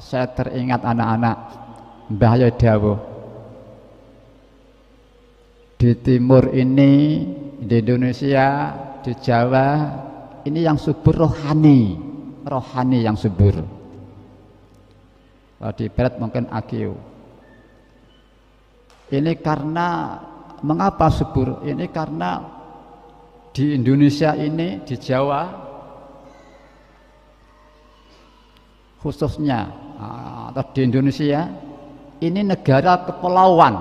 Saya teringat anak-anak Mbah Yo dawuh, di timur ini, di Indonesia, di Jawa ini yang subur rohani yang subur. Kalau di barat mungkin AGU. Ini karena mengapa subur? Ini karena di Indonesia ini, di Jawa khususnya atau di Indonesia ini negara kepulauan.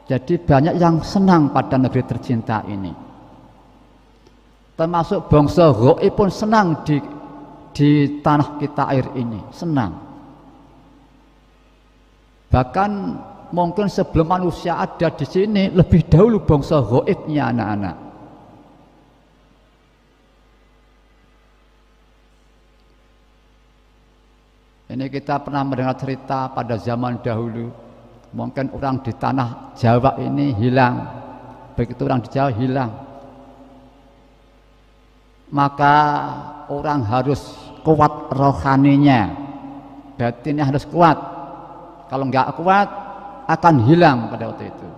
Jadi banyak yang senang pada negeri tercinta ini. Termasuk bangsa Goib pun senang di tanah kita air ini, senang. Bahkan mungkin sebelum manusia ada di sini lebih dahulu bangsa Goibnya anak-anak. Ini kita pernah mendengar cerita pada zaman dahulu, mungkin orang di tanah Jawa ini hilang, begitu orang di Jawa hilang, maka orang harus kuat rohaninya, batinnya harus kuat. Kalau nggak kuat akan hilang pada waktu itu.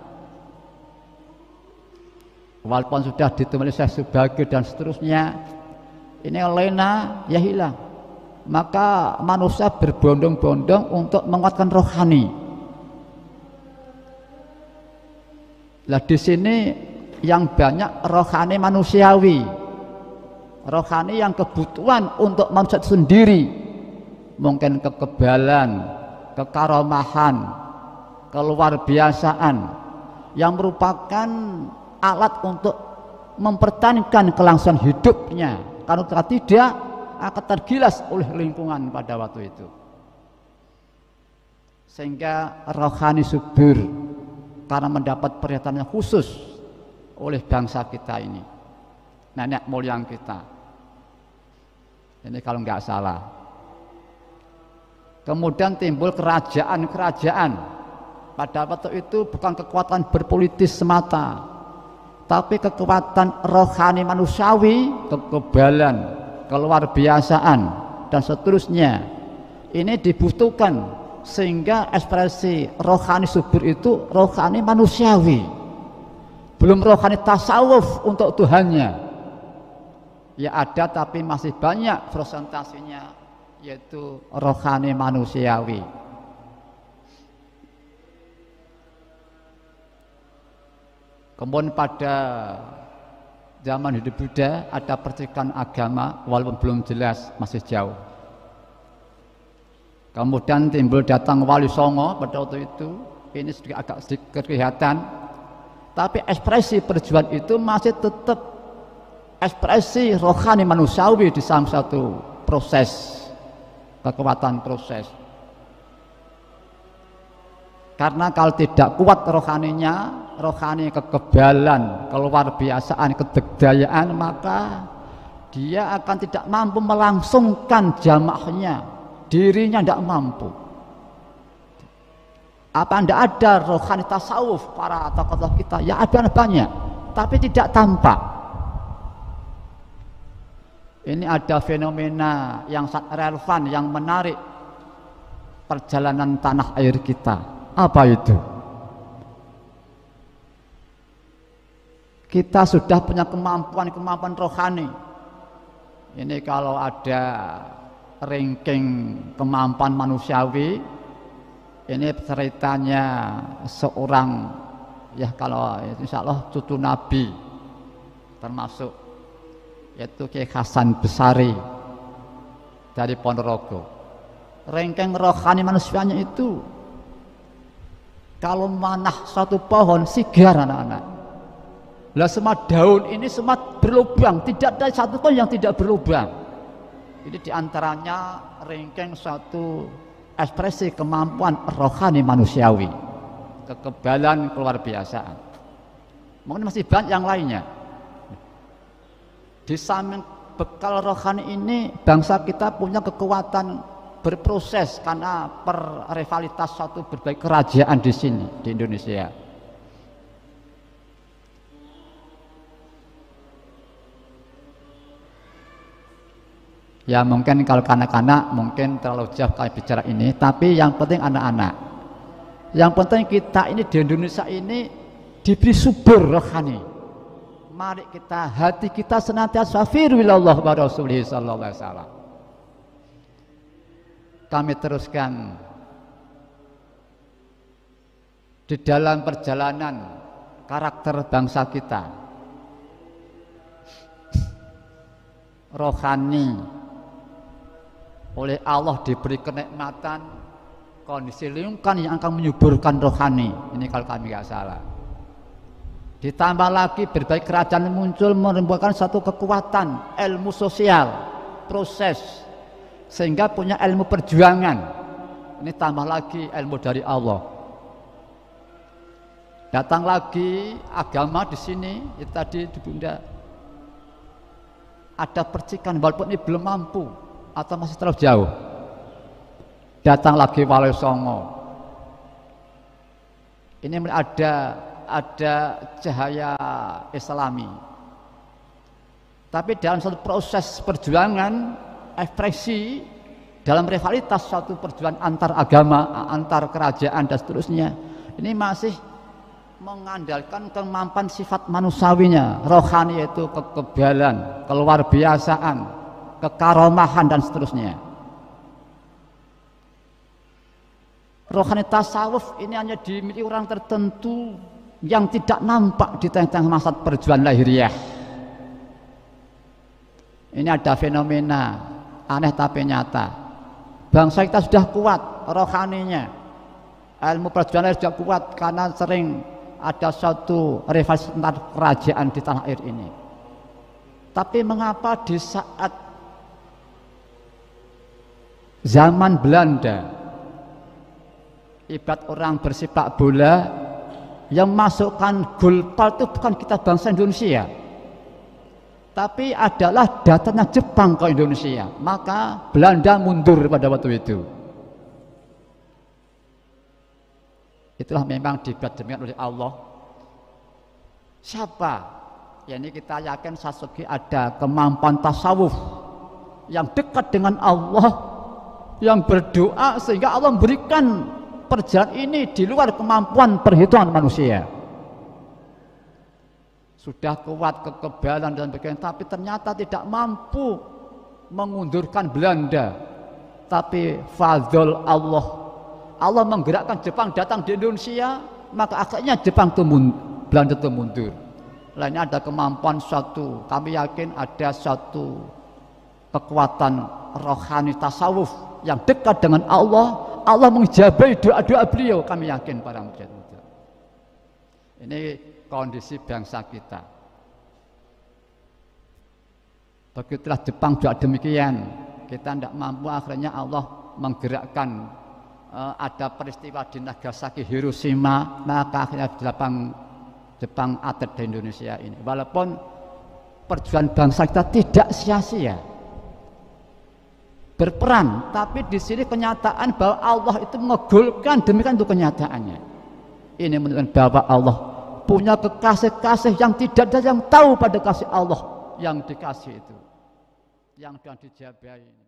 Walaupun sudah ditemani Syekh Subagio dan seterusnya, ini lena ya hilang. Maka manusia berbondong-bondong untuk menguatkan rohani. Lah di sini yang banyak rohani manusiawi, rohani yang kebutuhan untuk manusia sendiri, mungkin kekebalan, kekaromahan, keluar biasaan, yang merupakan alat untuk mempertahankan kelangsungan hidupnya. Kalau tidak akan tergilas oleh lingkungan pada waktu itu, sehingga rohani subur karena mendapat perhatian yang khusus oleh bangsa kita ini, nenek moyang kita ini kalau nggak salah. Kemudian timbul kerajaan-kerajaan. Pada waktu itu bukan kekuatan berpolitis semata, tapi kekuatan rohani manusiawi, kekebalan, keluar biasaan dan seterusnya ini dibutuhkan, sehingga ekspresi rohani subur itu rohani manusiawi, belum rohani tasawuf untuk Tuhannya. Ya ada, tapi masih banyak presentasinya yaitu rohani manusiawi. Kemudian pada zaman hidup Buddha ada percikan agama, walaupun belum jelas, masih jauh. Kemudian timbul datang Wali Songo pada waktu itu, ini agak sedikit kelihatan, tapi ekspresi perjuangan itu masih tetap ekspresi rohani manusiawi di salah satu proses, kekuatan proses. Karena kalau tidak kuat rohaninya, rohani kekebalan, keluar biasaan, kedegdayaan, maka dia akan tidak mampu melangsungkan jamaahnya, dirinya tidak mampu. Apa tidak ada rohani tasawuf para tokoh-tokoh kita? Ya ada banyak, tapi tidak tampak. Ini ada fenomena yang sangat relevan, yang menarik perjalanan tanah air kita. Apa itu? Kita sudah punya kemampuan rohani. Ini kalau ada ranking kemampuan manusiawi, ini ceritanya seorang, ya kalau insya Allah cucu Nabi termasuk, yaitu Kiai Hasan Besari dari Ponorogo. Ranking rohani manusianya itu, kalau manah suatu pohon sigar anak-anak, lah semua daun ini semua berlubang, tidak ada satu pun yang tidak berlubang. Ini diantaranya ranking suatu ekspresi kemampuan rohani manusiawi, kekebalan, keluar biasaan. Mungkin masih banyak yang lainnya. Di samping bekal rohani ini, bangsa kita punya kekuatan berproses karena per rivalitas suatu berbagai kerajaan di sini di Indonesia. Ya mungkin kalau kanak-kanak mungkin terlalu jauh kami bicara ini, tapi yang penting anak-anak. Yang penting kita ini di Indonesia ini diberi subur rohani. Mari kita hati kita senantiasa firwilallah wa rasulih sallallahu alaihi wasallam. Kami teruskan di dalam perjalanan karakter bangsa kita. Rohani oleh Allah diberi kenikmatan kondisi lingkungan yang akan menyuburkan rohani. Ini kalau kami nggak salah. Ditambah lagi berbagai kerajaan muncul menimbulkan satu kekuatan ilmu sosial, proses, sehingga punya ilmu perjuangan. Ini tambah lagi ilmu dari Allah. Datang lagi agama di sini, itu tadi di Bunda ada percikan walaupun ini belum mampu atau masih terlalu jauh. Datang lagi Wali Songo. Ini ada cahaya Islami. Tapi dalam satu proses perjuangan ekspresi dalam rivalitas satu perjuangan antar agama, antar kerajaan dan seterusnya, ini masih mengandalkan kemampuan sifat manusiawinya, rohani, yaitu kekebalan, keluar biasaan, kekaromahan dan seterusnya. Rohani tasawuf ini hanya dimiliki orang tertentu yang tidak nampak di tengah-tengah masa perjuangan lahiriah. Ini ada fenomena aneh tapi nyata. Bangsa kita sudah kuat rohaninya, ilmu perjuangan sudah kuat karena sering ada suatu rivalitas antar kerajaan di tanah air ini. Tapi mengapa di saat zaman Belanda, ibarat orang bersepak bola, yang masukkan gol pal itu bukan kita bangsa Indonesia, tapi adalah datangnya Jepang ke Indonesia, maka Belanda mundur pada waktu itu. Itulah memang dibuat demikian oleh Allah. Siapa? Ya ini kita yakin Sasuke ada kemampuan tasawuf yang dekat dengan Allah, yang berdoa sehingga Allah memberikan perjalanan ini di luar kemampuan perhitungan manusia. Sudah kuat kekebalan dan sebagainya, tapi ternyata tidak mampu mengundurkan Belanda. Tapi fadl Allah menggerakkan Jepang datang di Indonesia, maka akhirnya Belanda itu mundur. Lainnya ada kemampuan suatu, kami yakin ada suatu kekuatan rohani tasawuf yang dekat dengan Allah. Allah mengijabahi doa-doa beliau, kami yakin para mujahid. Ini kondisi bangsa kita. Begitulah Jepang juga demikian. Kita tidak mampu, akhirnya Allah menggerakkan. Ada peristiwa di Nagasaki, Hiroshima, maka akhirnya Jepang atlet di Indonesia ini. Walaupun perjuangan bangsa kita tidak sia-sia, berperan, tapi di sini kenyataan bahwa Allah itu mengegulkan, demikian itu kenyataannya. Ini menunjukkan bahwa Allah punya kekasih-kasih yang tidak ada yang tahu pada kasih Allah yang dikasih itu, yang sudah dijabahi.